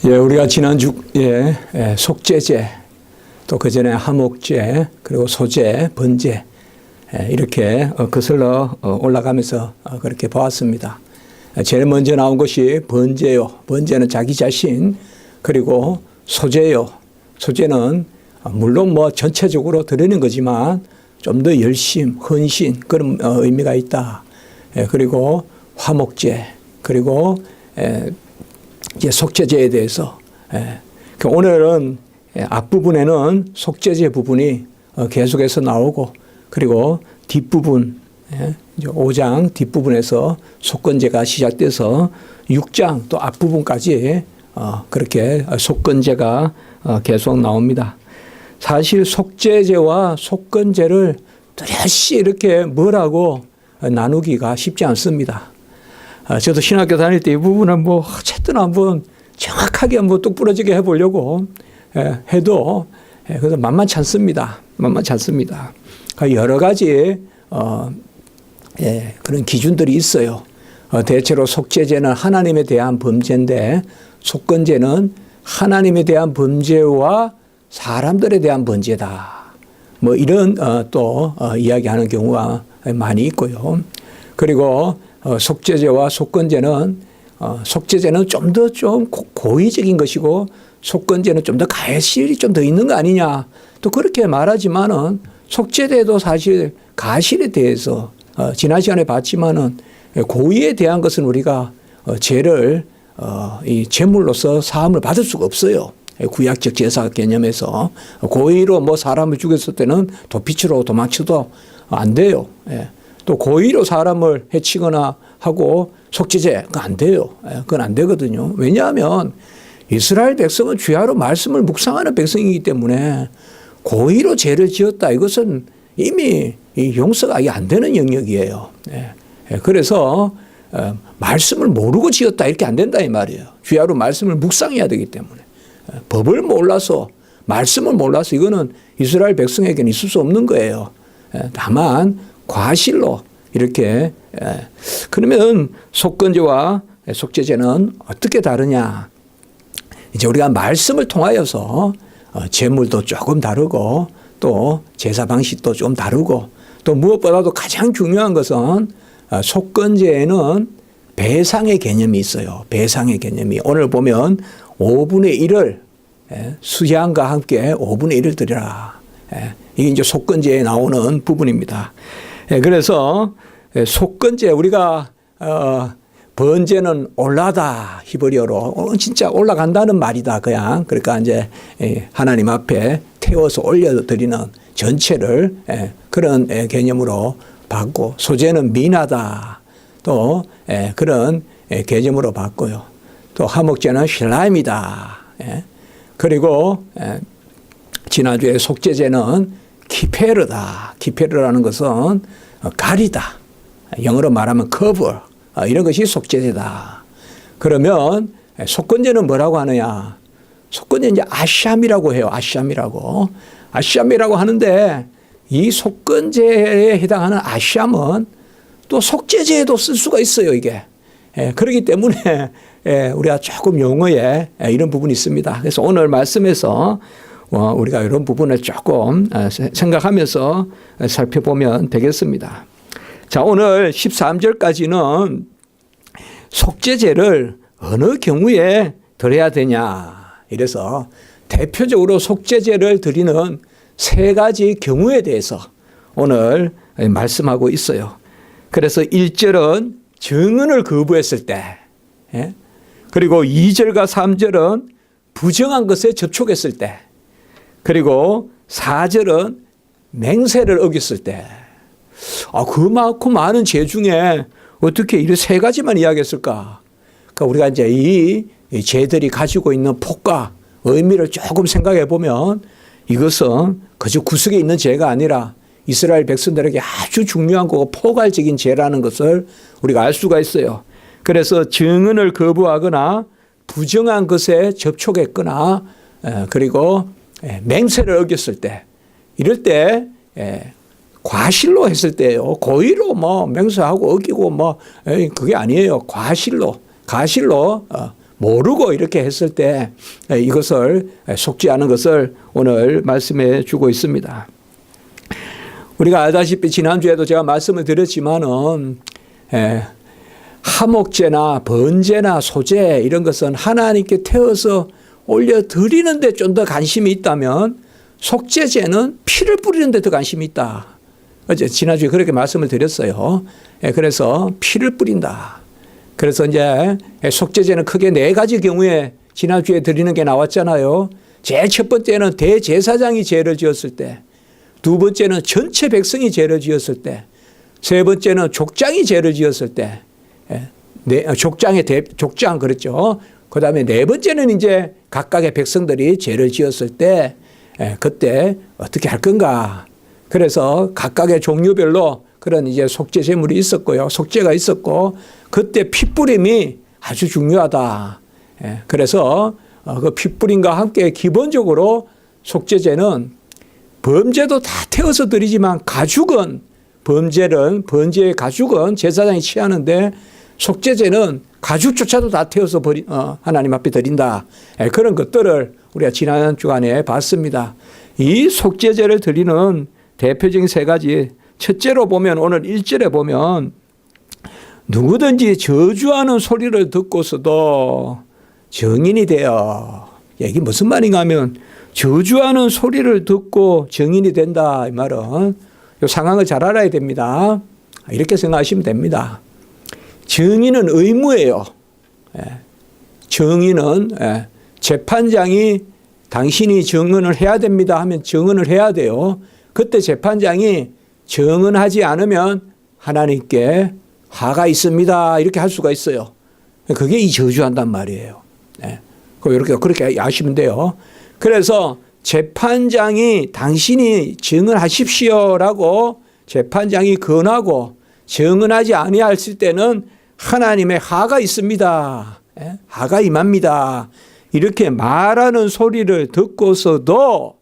예, 우리가 지난주에 속죄제, 또 그전에 화목제, 그리고 소제, 번제 이렇게 거슬러 올라가면서 그렇게 보았습니다. 제일 먼저 나온 것이 번제요. 번제는 자기 자신, 그리고 소제요. 소제는 물론 뭐 전체적으로 드리는 거지만 좀 더 열심, 헌신 그런 의미가 있다. 그리고 화목제, 그리고 이제 속죄제에 대해서 오늘은 앞부분에는 속죄제 부분이 계속해서 나오고, 그리고 뒷부분 5장 뒷부분에서 속건제가 시작돼서 6장 또 앞부분까지 그렇게 속건제가 계속 나옵니다. 사실 속죄제와 속건제를 뚜렷이 이렇게 뭐라고 나누기가 쉽지 않습니다. 저도 신학교 다닐 때 이 부분은 뭐 어쨌든 한번 정확하게 한번 뚝 부러지게 해보려고 해도 그래서 만만치 않습니다. 만만치 않습니다. 여러 가지 그런 기준들이 있어요. 대체로 속죄제는 하나님에 대한 범죄인데, 속건제는 하나님에 대한 범죄와 사람들에 대한 번제다. 뭐 이런 또 이야기하는 경우가 많이 있고요. 그리고 속죄제와 속건제는 속죄제는 좀 더 좀 고의적인 것이고, 속건제는 좀 더 가실이 좀 더 있는 거 아니냐. 또 그렇게 말하지만은 속죄제도 사실 가실에 대해서 지난 시간에 봤지만은 고의에 대한 것은 우리가 죄를 이 제물로서 사함을 받을 수가 없어요. 구약적 제사 개념에서 고의로 뭐 사람을 죽였을 때는 도피치로 도망쳐도 안 돼요. 또 고의로 사람을 해치거나 하고 속죄제 그건 안 돼요. 그건 안 되거든요. 왜냐하면 이스라엘 백성은 주야로 말씀을 묵상하는 백성이기 때문에 고의로 죄를 지었다, 이것은 이미 용서가 안 되는 영역이에요. 그래서 말씀을 모르고 지었다 이렇게 안 된다 이 말이에요. 주야로 말씀을 묵상해야 되기 때문에. 법을 몰라서, 말씀을 몰라서 이거는 이스라엘 백성에게는 있을 수 없는 거예요. 다만 과실로 이렇게. 그러면 속건제와 속죄제는 어떻게 다르냐. 이제 우리가 말씀을 통하여서 제물도 조금 다르고, 또 제사 방식도 좀 다르고, 또 무엇보다도 가장 중요한 것은 속건제에는 배상의 개념이 있어요. 배상의 개념이. 오늘 보면 5분의 1을 수양과 함께 5분의 1을 드리라. 이게 이제 속건제에 나오는 부분입니다. 그래서 속건제, 우리가 번제는 올라다, 히브리어로 진짜 올라간다는 말이다 그냥. 그러니까 이제 하나님 앞에 태워서 올려드리는 전체를 그런 개념으로 받고, 소제는 미나다 또 그런 개념으로 받고요. 또 화목제는 실라임이다. 그리고 지난주에 속죄제는 키페르다. 키페르라는 것은 가리다. 영어로 말하면 cover. 이런 것이 속죄제다. 그러면 속건제는 뭐라고 하느냐? 속건제는 이제 아샴이라고 해요. 아샴이라고. 아샴이라고 하는데, 이 속건제에 해당하는 아샴은 또 속죄제에도 쓸 수가 있어요, 이게. 그렇기 때문에 우리가 조금 용어에 이런 부분이 있습니다. 그래서 오늘 말씀에서 우리가 이런 부분을 조금 생각하면서 살펴보면 되겠습니다. 자, 오늘 13절까지는 속죄제를 어느 경우에 드려야 되냐. 이래서 대표적으로 속죄제를 드리는 3가지 경우에 대해서 오늘 말씀하고 있어요. 그래서 1절은 증언을 거부했을 때, 그리고 2절과 3절은 부정한 것에 접촉했을 때, 그리고 4절은 맹세를 어겼을 때. 그 많고 많은 죄 중에 어떻게 이 3가지만 이야기했을까? 그러니까 우리가 이제 이 죄들이 가지고 있는 폭과 의미를 조금 생각해 보면, 이것은 그저 구석에 있는 죄가 아니라 이스라엘 백성들에게 아주 중요한 거고 포괄적인 죄라는 것을 우리가 알 수가 있어요. 그래서 증언을 거부하거나 부정한 것에 접촉했거나 그리고 맹세를 어겼을 때, 이럴 때 과실로 했을 때요. 고의로 뭐 맹세하고 어기고 뭐 그게 아니에요. 과실로 모르고 이렇게 했을 때 이것을 속지 않은 것을 오늘 말씀해 주고 있습니다. 우리가 알다시피 지난주에도 제가 말씀을 드렸지만은 하목제나 번제나 소제 이런 것은 하나님께 태워서 올려드리는데 좀 더 관심이 있다면 속죄제는 피를 뿌리는 데 더 관심이 있다. 어제 지난주에 그렇게 말씀을 드렸어요. 그래서 피를 뿌린다. 그래서 이제 속죄제는 크게 4가지 경우에 지난주에 드리는 게 나왔잖아요. 제일 첫 번째는 대제사장이 죄를 지었을 때, 두 번째는 전체 백성이 죄를 지었을 때, 세 번째는 족장이 죄를 지었을 때, 족장 그랬죠. 그 다음에 4번째는 이제 각각의 백성들이 죄를 지었을 때, 그때 어떻게 할 건가. 그래서 각각의 종류별로 그런 이제 속죄 제물이 있었고요. 속죄가 있었고, 그때 핏뿌림이 아주 중요하다. 그래서 그 핏뿌림과 함께 기본적으로 속죄제는 범죄도 다 태워서 드리지만 가죽은 번제의 가죽은 제사장이 취하는데 속죄제는 가죽조차도 다 태워서 하나님 앞에 드린다. 그런 것들을 우리가 지난 주간에 봤습니다. 이 속죄제를 드리는 대표적인 3가지. 첫째로 보면 오늘 1절에 보면 누구든지 저주하는 소리를 듣고서도 정인이 되어. 이게 무슨 말인가 하면 저주하는 소리를 듣고 정인이 된다. 이 말은 이 상황을 잘 알아야 됩니다. 이렇게 생각하시면 됩니다. 정인은 의무예요. 정인은 재판장이 당신이 증언을 해야 됩니다 하면 증언을 해야 돼요. 그때 재판장이 증언하지 않으면 하나님께 화가 있습니다. 이렇게 할 수가 있어요. 그게 이 저주한단 말이에요. 그렇게 아시면 돼요. 그래서 재판장이 당신이 증언하십시오라고 재판장이 권하고 증언하지 아니했을 때는 하나님의 화가 있습니다. 화가 임합니다. 이렇게 말하는 소리를 듣고서도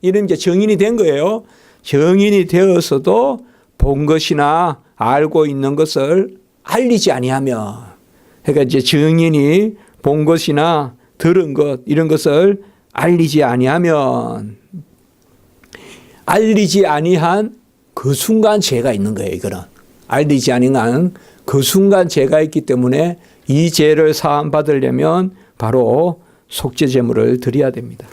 이런 게 정인이 된 거예요. 정인이 되어서도 본 것이나 알고 있는 것을 알리지 아니하면, 그러니까 이제 정인이 본 것이나 들은 것 이런 것을 알리지 아니하면, 알리지 아니한 그 순간 죄가 있는 거예요. 이거는 알리지 아니한 그 순간 죄가 있기 때문에 이 죄를 사함 받으려면 바로 속죄 제물을 드려야 됩니다.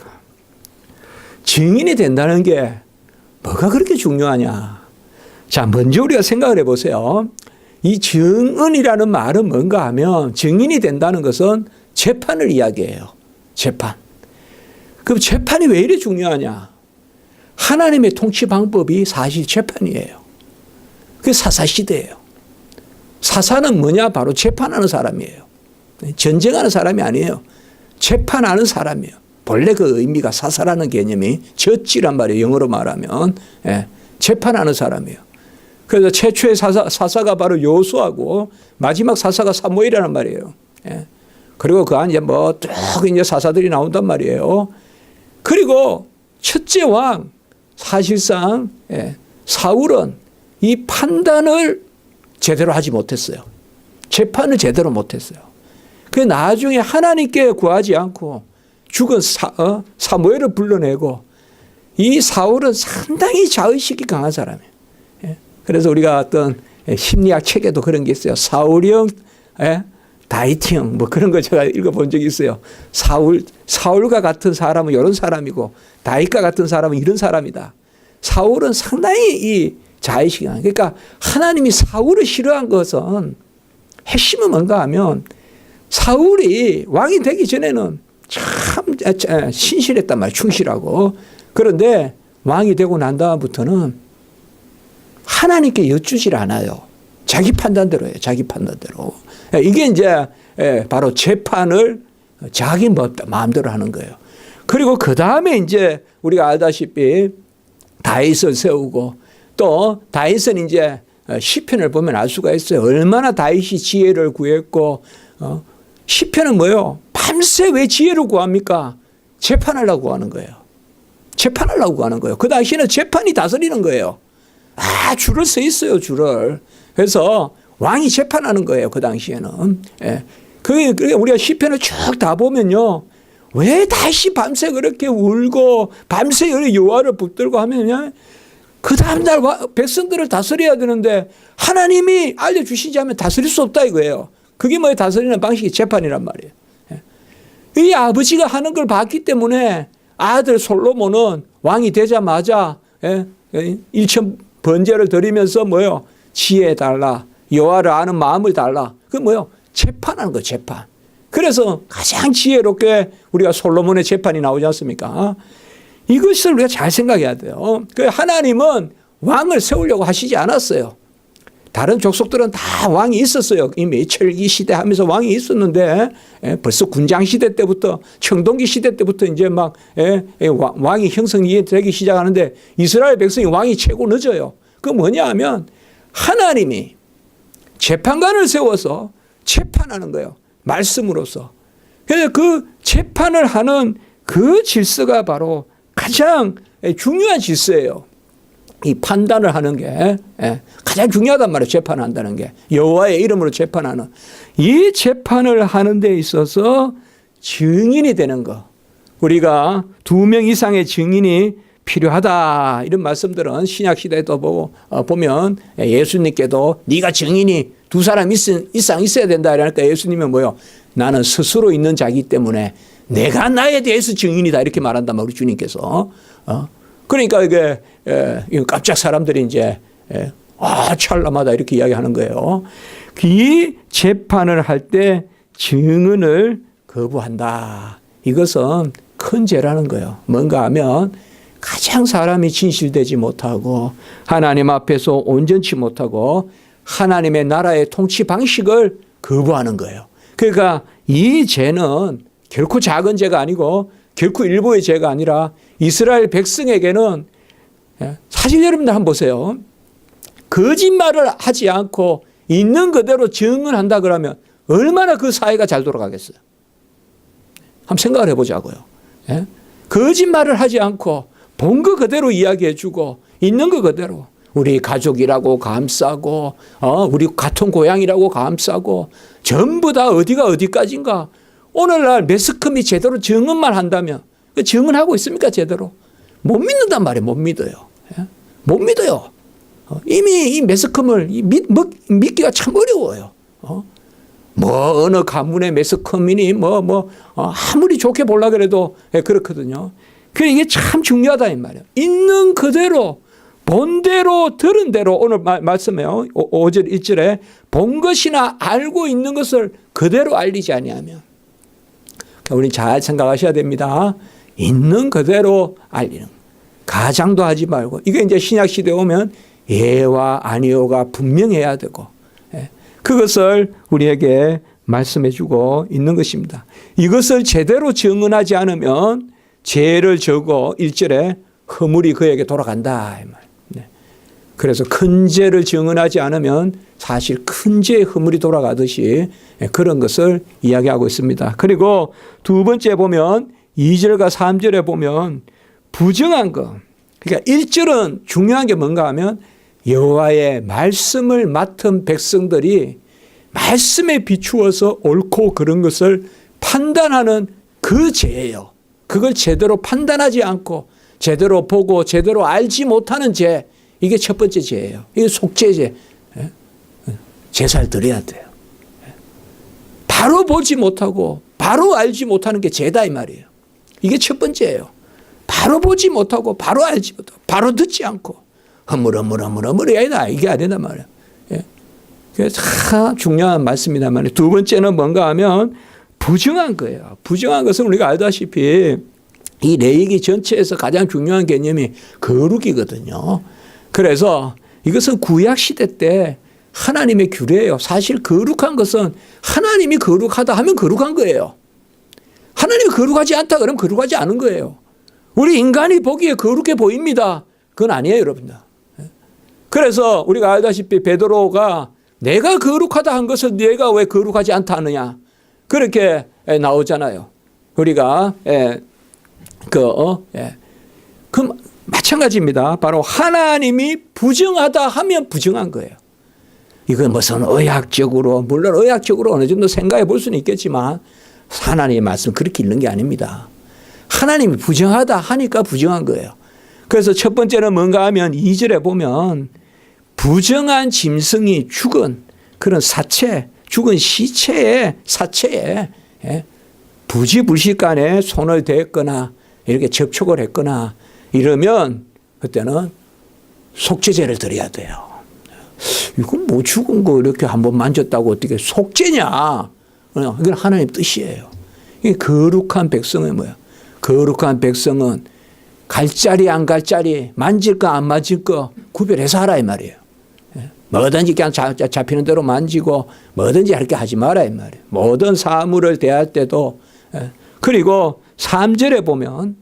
증인이 된다는 게 뭐가 그렇게 중요하냐? 자, 먼저 우리가 생각을 해보세요. 이 증언이라는 말은 뭔가 하면 증인이 된다는 것은 재판을 이야기해요. 재판. 그럼 재판이 왜 이렇게 중요하냐? 하나님의 통치 방법이 사실 재판이에요. 그게 사사시대예요. 사사는 뭐냐? 바로 재판하는 사람이에요. 전쟁하는 사람이 아니에요. 재판하는 사람이에요. 본래 그 의미가 사사라는 개념이 저지란 말이에요. 영어로 말하면. 재판하는 사람이에요. 그래서 최초의 사사가 바로 여호수아고 마지막 사사가 사무엘이라는 말이에요. 그리고 그 안에 쭉 이제 사사들이 나온단 말이에요. 그리고 첫째 왕 사실상 사울은 이 판단을 제대로 하지 못했어요. 재판을 제대로 못했어요. 그 나중에 하나님께 구하지 않고 죽은 사무엘을 불러내고, 이 사울은 상당히 자의식이 강한 사람이에요. 그래서 우리가 어떤 심리학 책에도 그런 게 있어요. 사울형, 다윗형 뭐 그런 거 제가 읽어본 적이 있어요. 사울과 같은 사람은 이런 사람이고 다윗과 같은 사람은 이런 사람이다. 사울은 상당히 이 자의식이 강해요. 그러니까 하나님이 사울을 싫어한 것은 핵심은 뭔가 하면 사울이 왕이 되기 전에는 참 신실했단 말이에요. 충실하고. 그런데 왕이 되고 난 다음부터는 하나님께 여쭈질 않아요. 자기 판단대로 해요. 자기 판단대로. 이게 이제 바로 재판을 자기 마음대로 하는 거예요. 그리고 그 다음에 이제 우리가 알다시피 다윗을 세우고, 또 다윗은 이제 시편을 보면 알 수가 있어요. 얼마나 다윗이 지혜를 구했고, 시편은 뭐예요? 밤새 왜 지혜를 구합니까? 재판하려고 구하는 거예요. 재판하려고 구하는 거예요. 그 당시에는 재판이 다스리는 거예요. 줄을 서 있어요, 줄을. 그래서 왕이 재판하는 거예요, 그 당시에는. 그게 우리가 시편을 쭉 다 보면요. 왜 다시 밤새 그렇게 울고 밤새 여호와를 붙들고 하면요. 그 다음날 백성들을 다스려야 되는데 하나님이 알려주시지 않으면 다스릴 수 없다 이거예요. 그게 뭐예요? 다스리는 방식이 재판이란 말이에요. 이 아버지가 하는 걸 봤기 때문에 아들 솔로몬은 왕이 되자마자 1천 번제를 드리면서 뭐요? 지혜 달라. 여호와를 아는 마음을 달라. 그 뭐요? 재판하는 거 재판. 그래서 가장 지혜롭게 우리가 솔로몬의 재판이 나오지 않습니까? 이것을 우리가 잘 생각해야 돼요. 하나님은 왕을 세우려고 하시지 않았어요. 다른 족속들은 다 왕이 있었어요. 이미 철기 시대 하면서 왕이 있었는데 벌써 군장 시대 때부터 청동기 시대 때부터 이제 막 왕이 형성되기 시작하는데 이스라엘 백성이 왕이 최고 늦어요. 그 뭐냐 하면 하나님이 재판관을 세워서 재판하는 거예요. 말씀으로서. 그래서 그 재판을 하는 그 질서가 바로 가장 중요한 질서예요. 이 판단을 하는 게 가장 중요하단 말이에요. 재판한다는 게. 여호와의 이름으로 재판하는. 이 재판을 하는 데 있어서 증인이 되는 거. 우리가 2명 이상의 증인이 필요하다. 이런 말씀들은 신약시대에도 보면 예수님께도 네가 증인이 2사람 이상 있어야 된다. 이러니까 예수님은 뭐요? 나는 스스로 있는 자이기 때문에 내가 나에 대해서 증인이다. 이렇게 말한단 말이에요. 주님께서. 그러니까 이게 깜짝 사람들이 이제 찬란하다 이렇게 이야기하는 거예요. 이 재판을 할 때 증언을 거부한다. 이것은 큰 죄라는 거예요. 뭔가 하면 가장 사람이 진실되지 못하고 하나님 앞에서 온전치 못하고 하나님의 나라의 통치 방식을 거부하는 거예요. 그러니까 이 죄는 결코 작은 죄가 아니고 결코 일부의 죄가 아니라 이스라엘 백성에게는 사실 여러분들 한번 보세요. 거짓말을 하지 않고 있는 그대로 증언한다 그러면 얼마나 그 사회가 잘 돌아가겠어요. 한번 생각을 해보자고요. 거짓말을 하지 않고 본 거 그대로 이야기해 주고 있는 거 그대로 우리 가족이라고 감싸고 우리 같은 고향이라고 감싸고 전부 다 어디가 어디까지인가. 오늘날 매스컴이 제대로 증언만 한다면 증언하고 있습니까 제대로? 못 믿는단 말이에요. 못 믿어요. 못 믿어요. 이미 이 매스컴을 믿기가 참 어려워요. 뭐 어느 가문의 매스컴이니 아무리 좋게 보려고 해도 그렇거든요. 그래 이게 참 중요하다 이 말이에요. 있는 그대로 본 대로 들은 대로 오늘 말씀해요. 5절 1절에 본 것이나 알고 있는 것을 그대로 알리지 아니하면 우리 잘 생각하셔야 됩니다. 있는 그대로 알리는 가장도 하지 말고 이게 이제 신약 시대에 오면 예와 아니오가 분명해야 되고 그것을 우리에게 말씀해 주고 있는 것입니다. 이것을 제대로 증언하지 않으면 죄를 져고 1절에 허물이 그에게 돌아간다. 그래서 큰 죄를 증언하지 않으면 사실 큰 죄의 허물이 돌아가듯이 그런 것을 이야기하고 있습니다. 그리고 두 번째 보면 2절과 3절에 보면 부정한 것. 그러니까 1절은 중요한 게 뭔가 하면 여호와의 말씀을 맡은 백성들이 말씀에 비추어서 옳고 그런 것을 판단하는 그 죄예요. 그걸 제대로 판단하지 않고 제대로 보고 제대로 알지 못하는 죄. 이게 첫 번째 죄예요. 이게 속죄죄. 제사를 드려야 돼요. 바로 보지 못하고 바로 알지 못하는 게 죄다 이 말이에요. 이게 첫 번째예요. 바로 보지 못하고 바로 알지 못하고 바로 듣지 않고 허물허물허물허물이야 이게 안 된단 말이에요. 그게 참 중요한 말씀이란 말이에요. 두 번째는 뭔가 하면 부정한 거예요. 부정한 것은 우리가 알다시피 이 레위기 전체에서 가장 중요한 개념이 거룩이거든요. 그래서 이것은 구약시대 때 하나님의 규례예요. 사실 거룩한 것은 하나님이 거룩하다 하면 거룩한 거예요. 하나님이 거룩하지 않다 그러면 거룩하지 않은 거예요. 우리 인간이 보기에 거룩해 보입니다. 그건 아니에요, 여러분들. 그래서 우리가 알다시피 베드로가 내가 거룩하다 한 것을 네가 왜 거룩하지 않다 하느냐. 그렇게 나오잖아요. 우리가 그 마찬가지입니다. 바로 하나님이 부정하다 하면 부정한 거예요. 이건 무슨 의학적으로, 물론 의학적으로 어느 정도 생각해 볼 수는 있겠지만 하나님의 말씀 그렇게 읽는 게 아닙니다. 하나님이 부정하다 하니까 부정한 거예요. 그래서 첫 번째는 뭔가 하면 2절에 보면 부정한 짐승이 죽은 그런 사체, 죽은 시체에, 사체에 부지불식간에 손을 댔거나 이렇게 접촉을 했거나 이러면 그때는 속죄제를 드려야 돼요. 이건 뭐 죽은 거 이렇게 한번 만졌다고 어떻게 속죄냐? 이건 하나님 뜻이에요. 이게 거룩한 백성은 뭐야? 거룩한 백성은 갈 자리 안 갈 자리, 만질 거 안 만질 거 구별해서 하라 이 말이에요. 뭐든지 그냥 잡히는 대로 만지고 뭐든지 이렇게 하지 마라 이 말이에요. 모든 사물을 대할 때도. 그리고 3절에 보면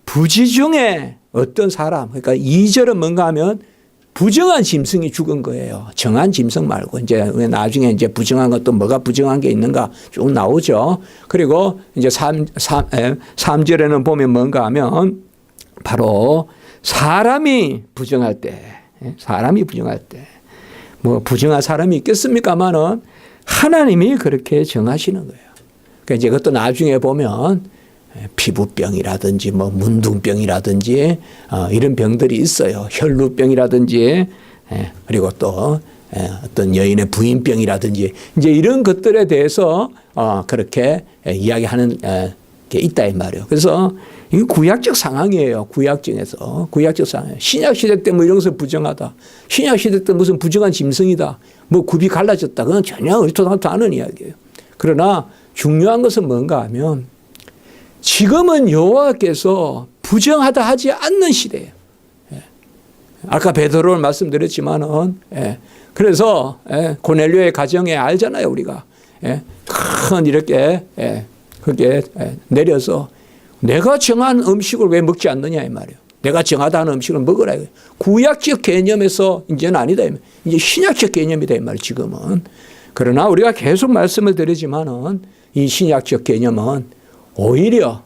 부지 중에 어떤 사람, 그러니까 2절은 뭔가 하면 부정한 짐승이 죽은 거예요. 정한 짐승 말고 이제 나중에 이제 부정한 것도 뭐가 부정한 게 있는가 쭉 나오죠. 그리고 이제 3절에는 보면 뭔가 하면 바로 사람이 부정할 때, 사람이 부정할 때, 뭐 부정한 사람이 있겠습니까만은 하나님이 그렇게 정하시는 거예요. 그러니까 이제 그것도 나중에 보면 피부병이라든지 뭐 문둥병이라든지 이런 병들이 있어요. 혈루병이라든지 그리고 또 어떤 여인의 부인병이라든지 이제 이런 것들에 대해서 그렇게 이야기하는 게 있다 이 말이에요. 그래서 이게 구약적 상황이에요. 구약적에서 구약적 상황. 신약 시대 때 뭐 이런 것을 부정하다. 신약 시대 때 무슨 부정한 짐승이다. 뭐 굽이 갈라졌다. 그건 전혀 의토당토 않은 이야기예요. 그러나 중요한 것은 뭔가 하면 지금은 여호와께서 부정하다 하지 않는 시대예요. 아까 베드로를 말씀드렸지만은 그래서 고넬료의 가정에 알잖아요 우리가 큰 이렇게 그게 내려서 내가 정한 음식을 왜 먹지 않느냐 이 말이에요. 내가 정하다 하는 음식을 먹으라. 구약적 개념에서 이제는 아니다. 이제 신약적 개념이다 이 말이에요 지금은. 그러나 우리가 계속 말씀을 드리지만은 이 신약적 개념은 오히려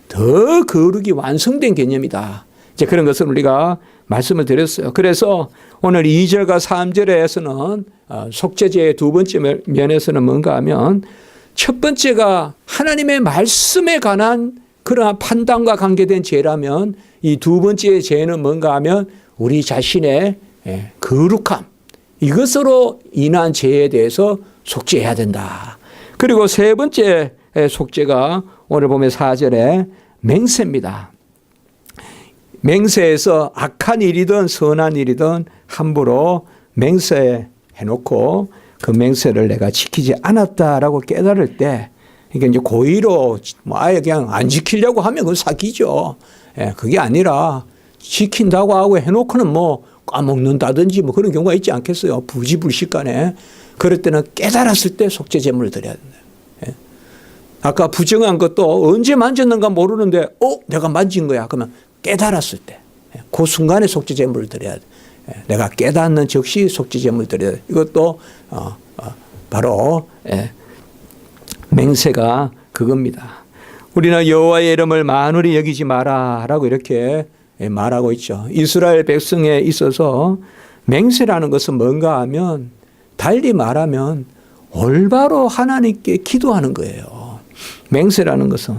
더 거룩이 완성된 개념이다. 이제 그런 것을 우리가 말씀을 드렸어요. 그래서 오늘 2절과 3절에서는 속죄제의 두 번째 면에서는 뭔가 하면 첫 번째가 하나님의 말씀에 관한 그러한 판단과 관계된 죄라면 이 두 번째 죄는 뭔가 하면 우리 자신의 거룩함 이것으로 인한 죄에 대해서 속죄해야 된다. 그리고 세 번째 속죄가 오늘 보면 4절에 맹세입니다. 맹세에서 악한 일이든 선한 일이든 함부로 맹세해놓고 그 맹세를 내가 지키지 않았다라고 깨달을 때 그러니까 이제 고의로 뭐 아예 그냥 안 지키려고 하면 그건 사기죠. 그게 아니라 지킨다고 하고 해놓고는 뭐 까먹는다든지 뭐 그런 경우가 있지 않겠어요. 부지불식간에. 그럴 때는 깨달았을 때 속죄제물을 드려야 된다. 아까 부정한 것도 언제 만졌는가 모르는데 내가 만진 거야. 그러면 깨달았을 때 그 순간에 속죄제물을 드려야 돼. 내가 깨닫는 즉시 속죄제물을 드려야 돼. 이것도 바로 맹세가 그겁니다. 우리는 여호와의 이름을 만홀히 여기지 마라라고 이렇게 말하고 있죠. 이스라엘 백성에 있어서 맹세라는 것은 뭔가 하면 달리 말하면 올바로 하나님께 기도하는 거예요. 맹세라는 것은.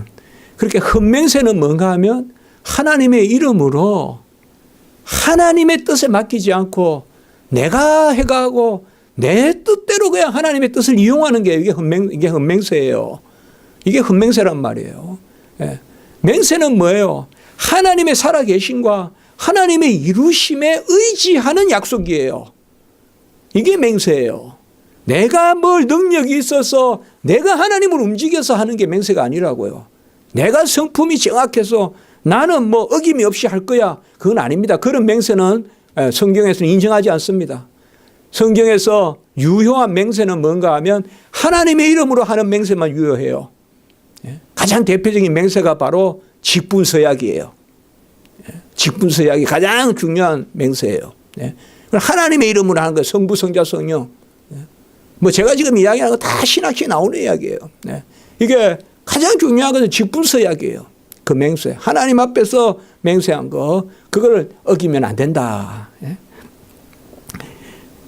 그렇게 흠맹세는 뭔가 하면 하나님의 이름으로 하나님의 뜻에 맡기지 않고 내가 해가고 내 뜻대로 그냥 하나님의 뜻을 이용하는 게 이게 흠맹세예요. 이게 흠맹세란 말이에요. 맹세는 뭐예요? 하나님의 살아계심과 하나님의 이루심에 의지하는 약속이에요. 이게 맹세예요. 내가 뭘 능력이 있어서 내가 하나님을 움직여서 하는 게 맹세가 아니라고요. 내가 성품이 정확해서 나는 뭐 어김이 없이 할 거야. 그건 아닙니다. 그런 맹세는 성경에서는 인정하지 않습니다. 성경에서 유효한 맹세는 뭔가 하면 하나님의 이름으로 하는 맹세만 유효해요. 가장 대표적인 맹세가 바로 직분서약이에요. 직분서약이 가장 중요한 맹세예요. 하나님의 이름으로 하는 거예요. 성부, 성자, 성령. 뭐 제가 지금 이야기하는 거 다 신학시에 나오는 이야기예요. 이게 가장 중요한 것은 직분서약이에요. 그 맹세. 하나님 앞에서 맹세한 거, 그걸 어기면 안 된다.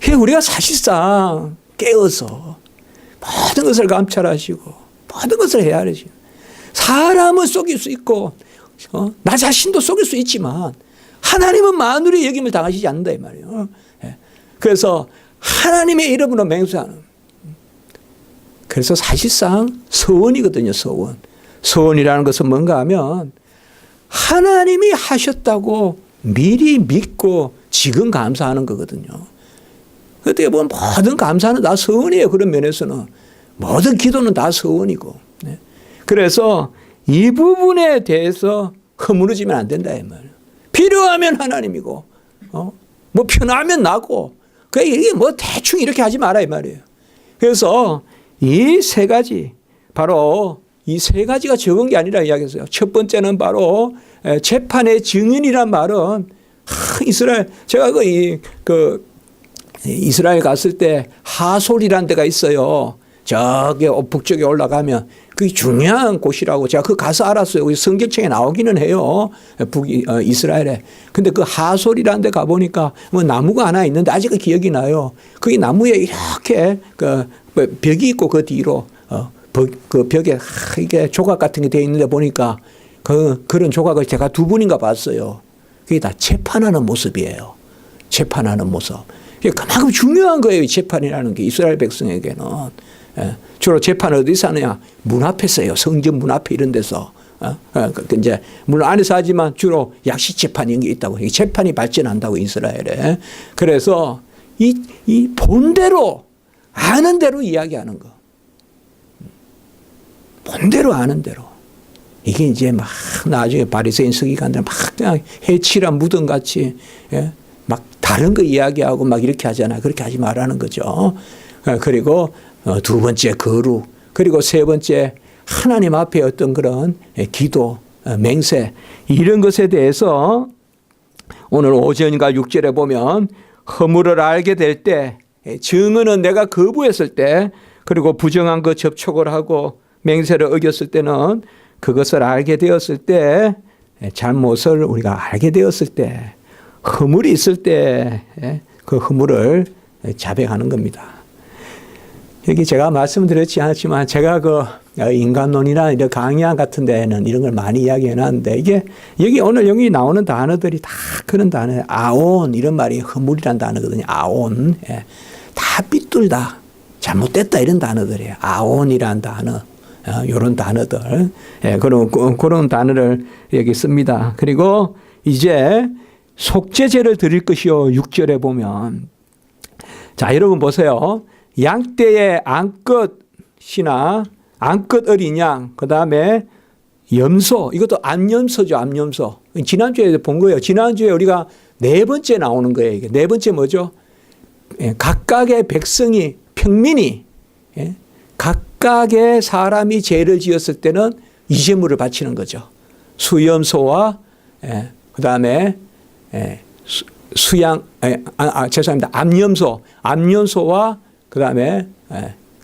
우리가 사실상 깨어서 모든 것을 감찰하시고 모든 것을 헤아리시고 사람은 속일 수 있고 나 자신도 속일 수 있지만 하나님은 만물의 역임을 당하시지 않는다 이 말이에요. 그래서 하나님의 이름으로 맹세하는. 그래서 사실상 서원이거든요. 서원이라는 것은 뭔가 하면 하나님이 하셨다고 미리 믿고 지금 감사하는 거거든요. 어떻게 보면 모든 감사는 다 서원이에요. 그런 면에서는 모든 기도는 다 서원이고. 그래서 이 부분에 대해서 허물어지면 안 된다 이 말이에요. 필요하면 하나님이고 뭐 편하면 나고 이게 뭐 대충 이렇게 하지 마라 이 말이에요. 그래서 이 세 가지 바로 이 세 가지가 적은 게 아니라 이야기했어요. 첫 번째는 바로 재판의 증인이란 말은 이스라엘 제가 이스라엘 갔을 때 하솔이라는 데가 있어요. 저기 북쪽에 올라가면 그게 중요한 곳이라고 제가 가서 알았어요. 성경책에 나오기는 해요. 이스라엘에. 근데 그 하솔이라는 데 가보니까 뭐 나무가 하나 있는데 아직은 기억이 나요. 거기 나무에 이렇게 벽이 있고 그 뒤로 그 벽에 이게 조각 같은 게 되어 있는데 보니까 그런 조각을 제가 2번인가 봤어요. 그게 다 재판하는 모습이에요. 재판하는 모습. 그만큼 중요한 거예요. 재판이라는 게 이스라엘 백성에게는. 주로 재판을 어디서 하느냐? 문 앞에서 해요. 성전 문 앞에 이런 데서. 이제 물론 안에서 하지만 주로 약식 재판 이런 게 있다고. 재판이 발전한다고 이스라엘에. 그래서 이 본대로 아는 대로 이야기하는 거. 본대로 아는 대로. 이게 이제 막 나중에 바리새인 서기관들 막 그냥 해치란 무덤 같이 막 다른 거 이야기하고 막 이렇게 하잖아요. 그렇게 하지 말라는 거죠. 그리고 2번째 거룩, 그리고 3번째 하나님 앞에 어떤 그런 기도, 맹세 이런 것에 대해서 오늘 5절과 6절에 보면 허물을 알게 될 때, 증언은 내가 거부했을 때, 그리고 부정한 것 접촉을 하고 맹세를 어겼을 때는 그것을 알게 되었을 때, 잘못을 우리가 알게 되었을 때, 허물이 있을 때 그 허물을 자백하는 겁니다. 여기 제가 말씀드렸지 않았지만 제가 인간론이나 이런 강의안 같은 데는 이런 걸 많이 이야기해 놨는데 이게 오늘 여기 나오는 단어들이 다 그런 단어예요. 아온 이런 말이 허물이란 단어거든요. 아온. 다 삐뚤다. 잘못됐다 이런 단어들이에요. 아온이란 단어. 이런 단어들. 그런 단어를 여기 씁니다. 그리고 이제 속죄제를 드릴 것이요. 6절에 보면. 자, 여러분 보세요. 양떼의 암컷이나 암컷 어린 양, 그 다음에 염소, 이것도 암염소죠, 암염소. 지난주에 본 거예요. 지난주에 우리가 4번째 나오는 거예요. 이게 4번째 뭐죠? 각각의 백성이, 평민이, 각각의 사람이 죄를 지었을 때는 이제물을 바치는 거죠. 수염소와, 그 다음에 죄송합니다. 암염소와 그 다음에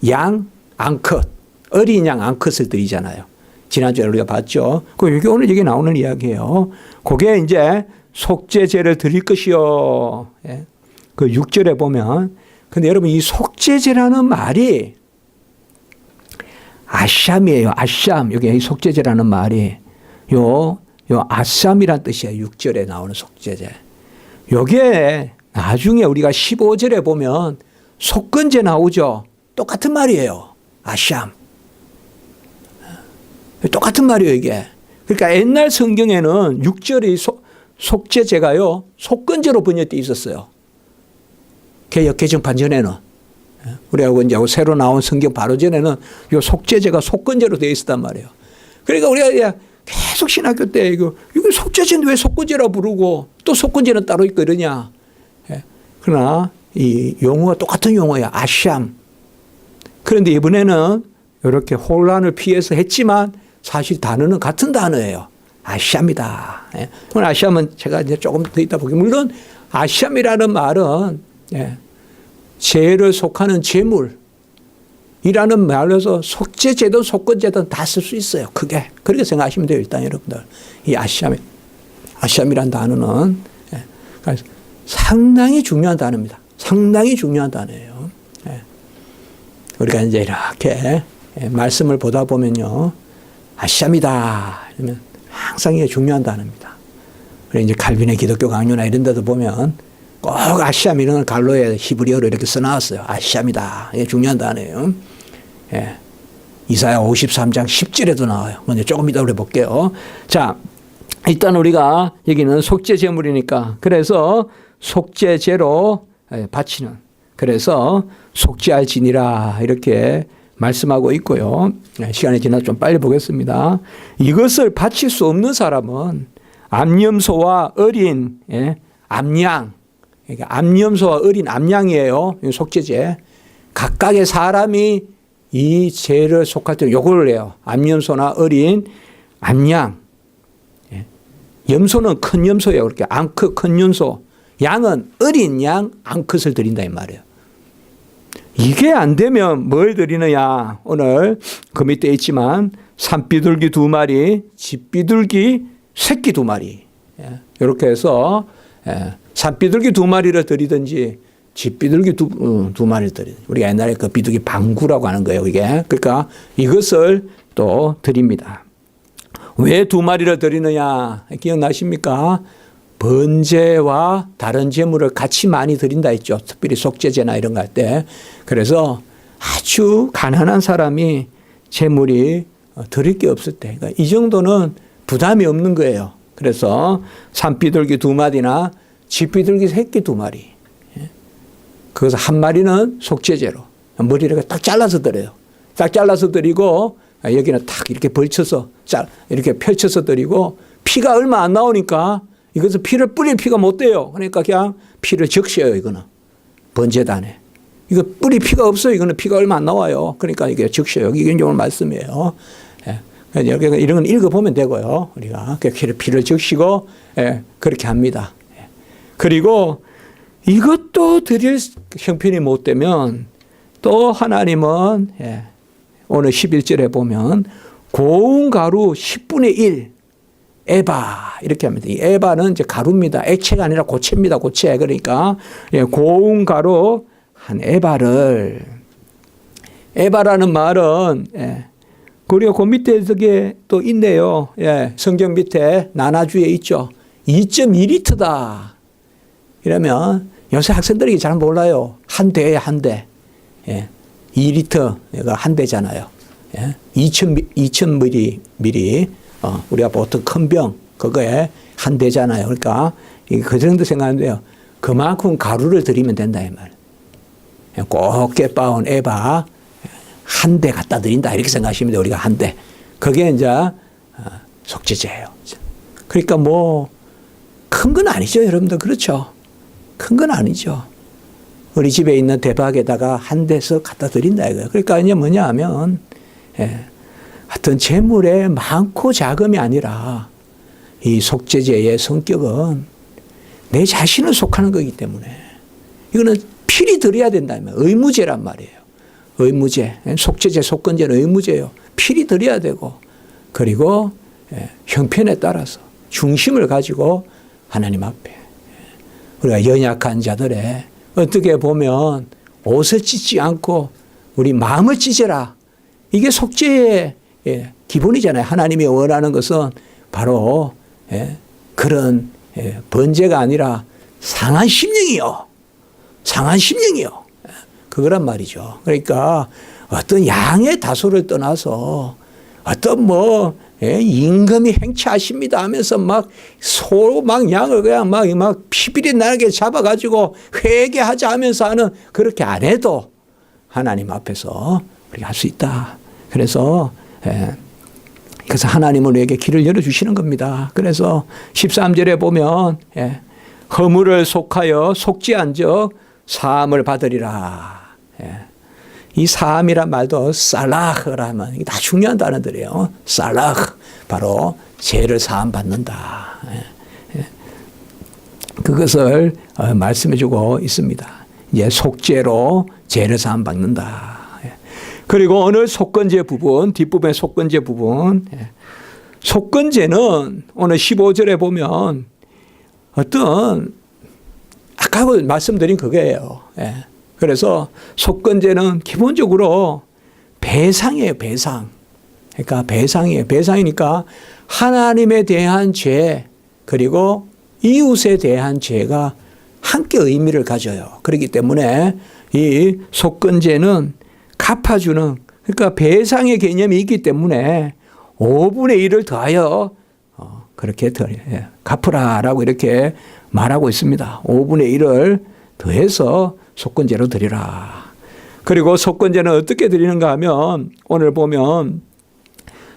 양, 암컷, 어린 양 암컷을 드리잖아요. 지난주에 우리가 봤죠. 이게 오늘 여기 나오는 이야기예요. 그게 이제 속죄제를 드릴 것이요. 그 6절에 보면. 근데 여러분 이 속죄제라는 말이 아샴이에요. 아샴. 여기 속죄제라는 말이 요 아샴이란 뜻이에요. 6절에 나오는 속죄제. 요게 나중에 우리가 15절에 보면 속건제 나오죠. 똑같은 말이에요. 아샴. 똑같은 말이에요, 이게. 그러니까 옛날 성경에는 6절이 속죄제가요, 속건제로 번역되어 있었어요. 개역 개정판 전에는. 우리하고 이제 새로 나온 성경 바로 전에는 이 속죄제가 속건제로 되어 있었단 말이에요. 그러니까 우리가 계속 신학교 때 이거 속죄제인데 왜 속건제라고 부르고 또 속건제는 따로 있고 이러냐. 그러나 이 용어가 똑같은 용어야. 아샴. 그런데 이번에는 이렇게 혼란을 피해서 했지만 사실 단어는 같은 단어예요. 아샴이다. 오늘 아샴은 제가 이제 조금 더 있다 보기. 물론 아샴이라는 말은 죄를 속하는 죄물이라는 말로서 속죄제든 속건제든 다 쓸 수 있어요. 크게. 그렇게 생각하시면 돼요. 일단 여러분들. 이 아샴이라는 단어는 상당히 중요한 단어입니다. 상당히 중요한 단어예요. 예. 우리가 이제 이렇게 말씀을 보다 보면요. 아시아입니다. 이러면 항상 이게 중요한 단어입니다. 그리고 이제 칼빈의 기독교 강요나 이런 데도 보면 꼭 아시암 이런 걸 갈로에 히브리어로 이렇게 써놨어요. 아시아입니다. 이게 중요한 단어예요. 예. 이사야 53장 10절에도 나와요. 먼저 조금 이따 우리 볼게요. 자, 일단 우리가 여기는 속죄 제물이니까 그래서 속죄제로 바치는 그래서 속죄할지니라 이렇게 말씀하고 있고요. 시간이 지나서 좀 빨리 보겠습니다. 이것을 바칠 수 없는 사람은 암염소와 어린 암양, 그러니까 암염소와 어린 암양이에요. 속죄제. 각각의 사람이 이 죄를 속할 때 요걸 해요. 암염소나 어린 암양. 염소는 큰 염소예요. 그렇게 암컷 큰 염소. 양은 어린 양 암컷을 드린다 이 말이에요. 이게 안 되면 뭘 드리느냐. 오늘 그 밑에 있지만 산비둘기 2마리, 집비둘기 새끼 2마리. 이렇게 해서 산비둘기 2마리를 드리든지 집비둘기 두 마리를 드리든지. 우리가 옛날에 그 비둘기 방구라고 하는 거예요. 이게. 그러니까 이것을 또 드립니다. 왜 2마리를 드리느냐. 기억나십니까? 번제와 다른 제물을 같이 많이 드린다 했죠. 특별히 속죄제나 이런 거 할 때. 그래서 아주 가난한 사람이 제물이 드릴 게 없을 때. 그러니까 이 정도는 부담이 없는 거예요. 그래서 산비둘기 2마리나 집비둘기 새끼 2마리. 그래서 한 마리는 속죄제로 머리를 딱 잘라서 드려요. 딱 잘라서 드리고 여기는 탁 이렇게 벌쳐서 이렇게 펼쳐서 드리고 피가 얼마 안 나오니까 이것은 피를 뿌릴 피가 못 돼요. 그러니까 그냥 피를 적셔요. 이거는 번제단에. 이거 뿌릴 피가 없어요. 이거는 피가 얼마 안 나와요. 그러니까 이게 적셔요. 이게 오늘 말씀이에요. 여기 이런 건 읽어보면 되고요. 우리가 피를 적시고 그렇게 합니다. 그리고 이것도 드릴 형편이 못 되면 또 하나님은 오늘 11절에 보면 고운 가루 10분의 1 에바 이렇게 합니다. 이 에바는 이제 가루입니다. 액체가 아니라 고체입니다. 고체. 그러니까 고운 가루 한 에바를 에바라는 말은 우리가 그 밑에 저게 또 있네요. 성경 밑에 나나주에 있죠. 2.2리터다. 이러면 요새 학생들이 잘 몰라요. 한 대에 한 대. 2리터가 한 대잖아요. 2,000ml. 우리가 보통 큰 병, 그거에 한 대잖아요. 그러니까 그 정도 생각하는데요. 그만큼 가루를 드리면 된다, 이 말. 곱게 빻은 에바 한 대 갖다 드린다. 이렇게 생각하시면 돼요. 우리가 한 대. 그게 이제 속죄제예요. 그러니까 뭐 큰 건 아니죠, 여러분들. 그렇죠? 큰 건 아니죠. 우리 집에 있는 대박에다가 한 대서 갖다 드린다 이거예요. 그러니까 이제 뭐냐 하면 하여튼 재물의 많고 작음이 아니라 이 속죄제의 성격은 내 자신을 속하는 거기 때문에 이거는 필히 드려야 된다면 의무제란 말이에요. 의무제. 속죄제, 속건제는 의무제예요. 필히 드려야 되고 그리고 형편에 따라서 중심을 가지고 하나님 앞에 우리가 연약한 자들의 어떻게 보면 옷을 찢지 않고 우리 마음을 찢어라. 이게 속죄의 기본이잖아요. 하나님이 원하는 것은 바로 그런 번제가 아니라 상한 심령이요. 상한 심령이요. 그거란 말이죠. 그러니까 어떤 양의 다소를 떠나서 어떤 뭐 임금이 행차하십니다 하면서 막 소 막 양을 그냥 막 피비린 나게 잡아가지고 회개하자 하면서 하는 그렇게 안 해도 하나님 앞에서 우리가 할 수 있다. 그래서 하나님은 우리에게 길을 열어주시는 겁니다. 그래서 13절에 보면 허물을 속하여 속죄한 적 사함을 받으리라. 이 사함이란 말도 살라흐라면 이게 다 중요한 단어들이에요. 살라흐 바로 죄를 사함 받는다. 그것을 말씀해주고 있습니다. 이제 속죄로 죄를 사함 받는다. 그리고 오늘 속건제 부분 뒷부분의 속건제 부분 속건제는 오늘 15절에 보면 어떤 아까 말씀드린 그거예요. 예. 그래서 속건제는 기본적으로 배상이에요, 배상. 그러니까 배상이에요. 배상이니까 하나님에 대한 죄 그리고 이웃에 대한 죄가 함께 의미를 가져요. 그렇기 때문에 이 속건제는 갚아주는, 그러니까 배상의 개념이 있기 때문에 5분의 1을 더하여 그렇게 갚으라라고 이렇게 말하고 있습니다. 5분의 1을 더해서 속건제로 드리라. 그리고 속건제는 어떻게 드리는가 하면 오늘 보면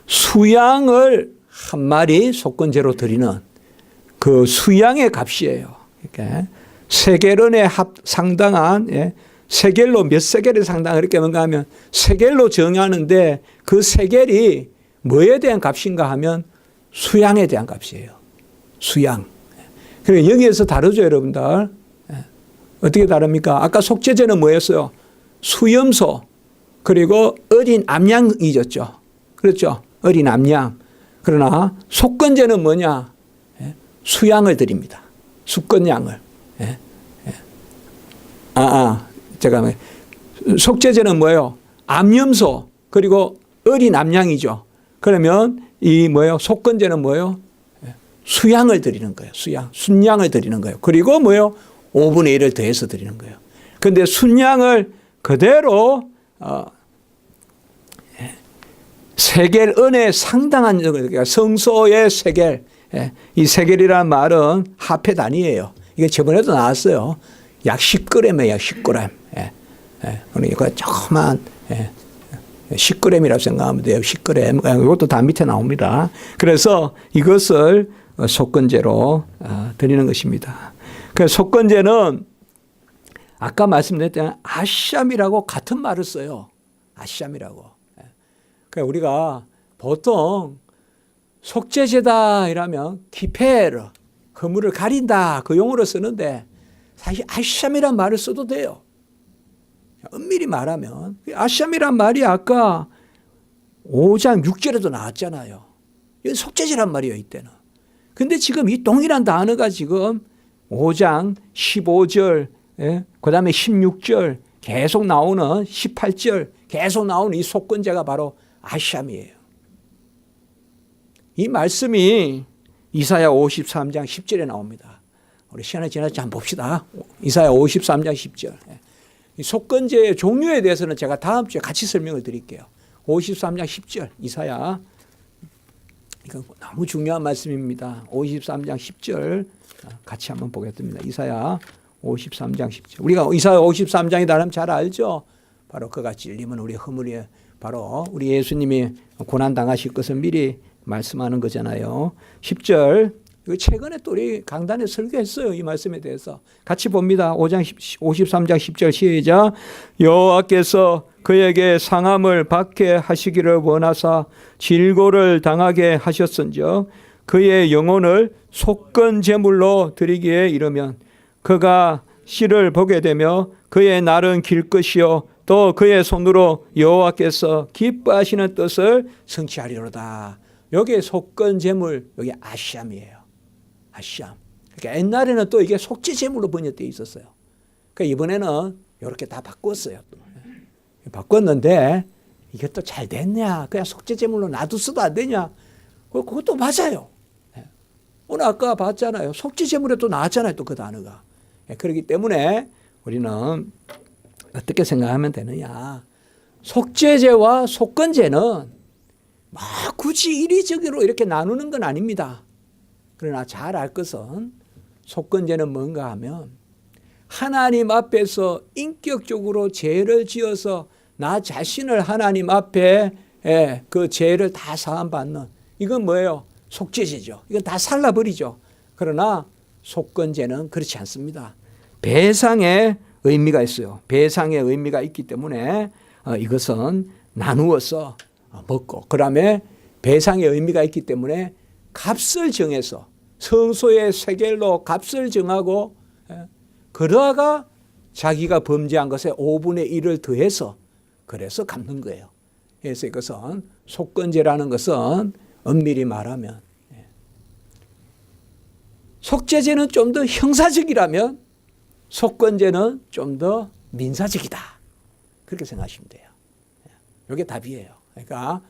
수양을 한 마리 속건제로 드리는 그 수양의 값이에요. 이렇게 세겔원에 상당한, 세겔로 몇 세겔에 상당한, 그렇게 뭔가 하면 세겔로 정하는데 그 세겔이 뭐에 대한 값인가 하면 수양에 대한 값이에요. 수양. 그리고 여기에서 다르죠, 여러분들. 어떻게 다릅니까? 아까 속죄제는 뭐였어요? 수염소 그리고 어린 암양이었죠. 그렇죠? 어린 암양. 그러나 속건제는 뭐냐? 수양을 드립니다. 수건양을. 제가 속죄제는 뭐예요? 암염소 그리고 어린 암양이죠. 그러면 이 뭐예요? 속건제는 뭐예요? 수양을 드리는 거예요. 수양, 순양을 드리는 거예요. 그리고 뭐예요? 5분의 1을 더해서 드리는 거예요. 그런데 순양을 그대로 세겔은에 상당한, 그러니까 성소의 세겔, 이 세겔이라는 말은 화폐 단위예요. 이게 저번에도 나왔어요. 약 10g이에요. 약 10g. 그러니까 조그만 10g이라고 생각하면 돼요. 10g. 이것도 다 밑에 나옵니다. 그래서 이것을 속건제로 드리는 것입니다. 그래서 속건제는 아까 말씀드렸던 아시암이라고 같은 말을 써요. 아시암이라고. 그러니까 우리가 보통 속죄제다 이러면 키페르, 허물을 가린다 그 용어로 쓰는데 사실 아시암이란 말을 써도 돼요. 엄밀히 말하면 아시암이란 말이 아까 5장 6절에도 나왔잖아요. 이건 속죄제란 말이에요, 이때는. 근데 지금 이 동일한 단어가 지금 5장 15절, 그 다음에 16절 계속 나오는 18절 계속 나오는 이 속건제가 바로 아시암이에요. 이 말씀이 이사야 53장 10절에 나옵니다. 우리 시간이 지나지 한번 봅시다. 이사야 53장 10절. 이 속건제의 종류에 대해서는 제가 다음 주에 같이 설명을 드릴게요. 53장 10절 이사야. 이건 너무 중요한 말씀입니다. 53장 10절 같이 한번 보겠습니다. 이사야 53장 10절. 우리가 이사야 53장이다 하면 잘 알죠. 바로 그가 찔림은 우리 허물이 바로 우리 예수님이 고난당하실 것을 미리 말씀하는 거잖아요. 10절. 최근에 또 우리 강단에 설교했어요. 이 말씀에 대해서. 같이 봅니다. 53장 10절 시작. 여호와께서 그에게 상함을 받게 하시기를 원하사 질고를 당하게 하셨은즉 그의 영혼을 속건 제물로 드리기에 이르면 그가 씨를 보게 되며 그의 날은 길 것이요 또 그의 손으로 여호와께서 기뻐하시는 뜻을 성취하리로다. 여기에 속건 제물, 여기 아시암이에요. 아시암. 그러니까 옛날에는 또 이게 속죄 제물로 번역되어 있었어요. 그러니까 이번에는 이렇게 다 바꿨어요. 또. 바꿨는데 이게 또 잘 됐냐? 그냥 속죄 제물로 놔뒀어도 안 되냐? 그것도 맞아요. 오늘 아까 봤잖아요. 속죄 제물에 또 나왔잖아요. 또 그 단어가. 그렇기 때문에 우리는 어떻게 생각하면 되느냐? 속죄제와 속건제는 막 굳이 이리저리로 이렇게 나누는 건 아닙니다. 그러나 잘 알 것은 속건제는 뭔가 하면 하나님 앞에서 인격적으로 죄를 지어서 나 자신을 하나님 앞에 그 죄를 다 사함받는 이건 뭐예요? 속죄제죠. 이건 다 살라버리죠. 그러나 속건제는 그렇지 않습니다. 배상의 의미가 있어요. 배상의 의미가 있기 때문에 이것은 나누어서 먹고 그 다음에 배상의 의미가 있기 때문에 값을 정해서 성소의 세겔로 값을 정하고 그러다가 자기가 범죄한 것에 5분의 1을 더해서 그래서 갚는 거예요. 그래서 이것은 속건제라는 것은 엄밀히 말하면 속죄제는 좀 더 형사적이라면 속건제는 좀 더 민사적이다. 그렇게 생각하시면 돼요. 이게 답이에요. 그러니까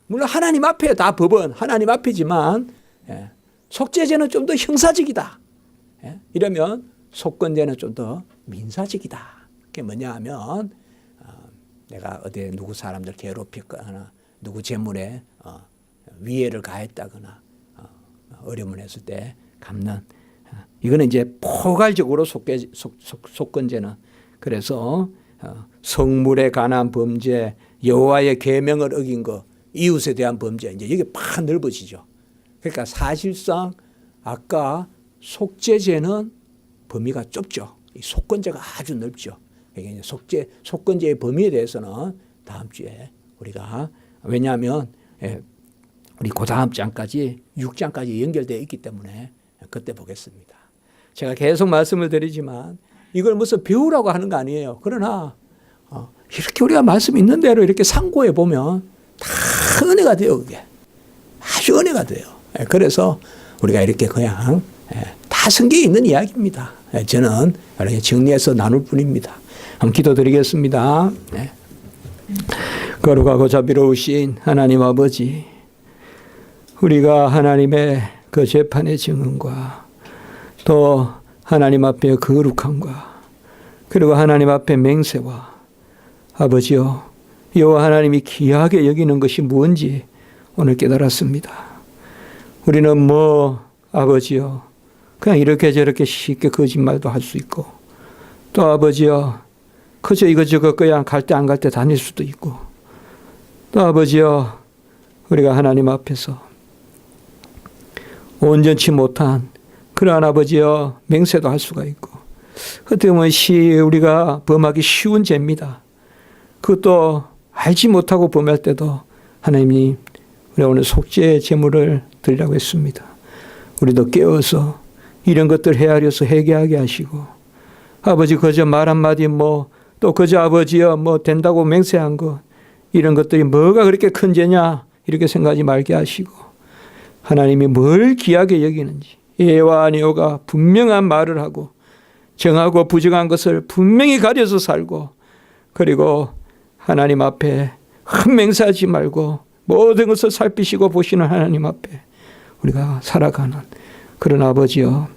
물론 하나님 앞에 다 법은 하나님 앞이지만 속죄제는 좀 더 형사적이다. 이러면 속건제는 좀 더 민사적이다. 그게 뭐냐 하면 내가 어디 누구 사람들 괴롭혔거나 누구 재물에 위해를 가했다거나 어려움을 했을 때 갚는 이거는 이제 포괄적으로 속건제는 그래서 성물에 관한 범죄, 여호와의 계명을 어긴 거, 이웃에 대한 범죄 이제 이게 팍 넓어지죠. 그러니까 사실상 아까 속죄제는 범위가 좁죠. 이 속건제가 아주 넓죠. 그러니까 속건제의 범위에 대해서는 다음 주에 우리가 왜냐하면 우리 그 다음 장까지 6장까지 연결되어 있기 때문에 그때 보겠습니다. 제가 계속 말씀을 드리지만 이걸 무슨 배우라고 하는 거 아니에요. 그러나 이렇게 우리가 말씀 있는 대로 이렇게 상고해 보면 다 은혜가 돼요. 그게 아주 은혜가 돼요. 그래서 우리가 이렇게 그냥 다 성경에 있는 이야기입니다. 저는 이렇게 정리해서 나눌 뿐입니다. 한번 기도드리겠습니다. 거룩하고 자비로우신 하나님 아버지, 우리가 하나님의 그 재판의 증언과 또 하나님 앞에 거룩함과 그리고 하나님 앞에 맹세와 아버지여 여호와 하나님이 귀하게 여기는 것이 뭔지 오늘 깨달았습니다. 우리는 뭐 아버지여 그냥 이렇게 저렇게 쉽게 거짓말도 할 수 있고 또 아버지여 그저 이것저것 그냥 갈 때 안 갈 때 다닐 수도 있고 또 아버지여 우리가 하나님 앞에서 온전치 못한 그러한 아버지여 맹세도 할 수가 있고 어떻게 보면 우리가 범하기 쉬운 죄입니다. 그것도 알지 못하고 범할 때도 하나님이 우리 오늘 속죄 제물을 드리라고 했습니다. 우리도 깨어서 이런 것들 헤아려서 회개하게 하시고 아버지 그저 말 한마디 또 그저 아버지여 된다고 맹세한 것 이런 것들이 뭐가 그렇게 큰 죄냐 이렇게 생각하지 말게 하시고 하나님이 뭘 귀하게 여기는지 예와 아니오가 분명한 말을 하고 정하고 부정한 것을 분명히 가려서 살고 그리고 하나님 앞에 흠맹세하지 말고 모든 것을 살피시고 보시는 하나님 앞에 우리가 살아가는 그런 아버지여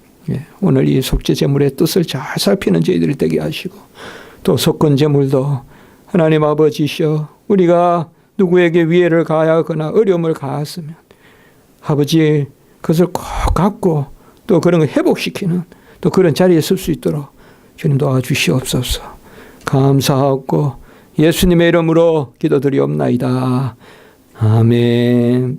오늘 이 속죄 제물의 뜻을 잘 살피는 저희들이 되게 하시고 또 속건 제물도 하나님 아버지시여 우리가 누구에게 위해를 가하거나 어려움을 가했으면 아버지 그것을 꼭 갖고 또 그런 걸 회복시키는 또 그런 자리에 설 수 있도록 주님 도와주시옵소서. 감사하고 예수님의 이름으로 기도드리옵나이다. 아멘.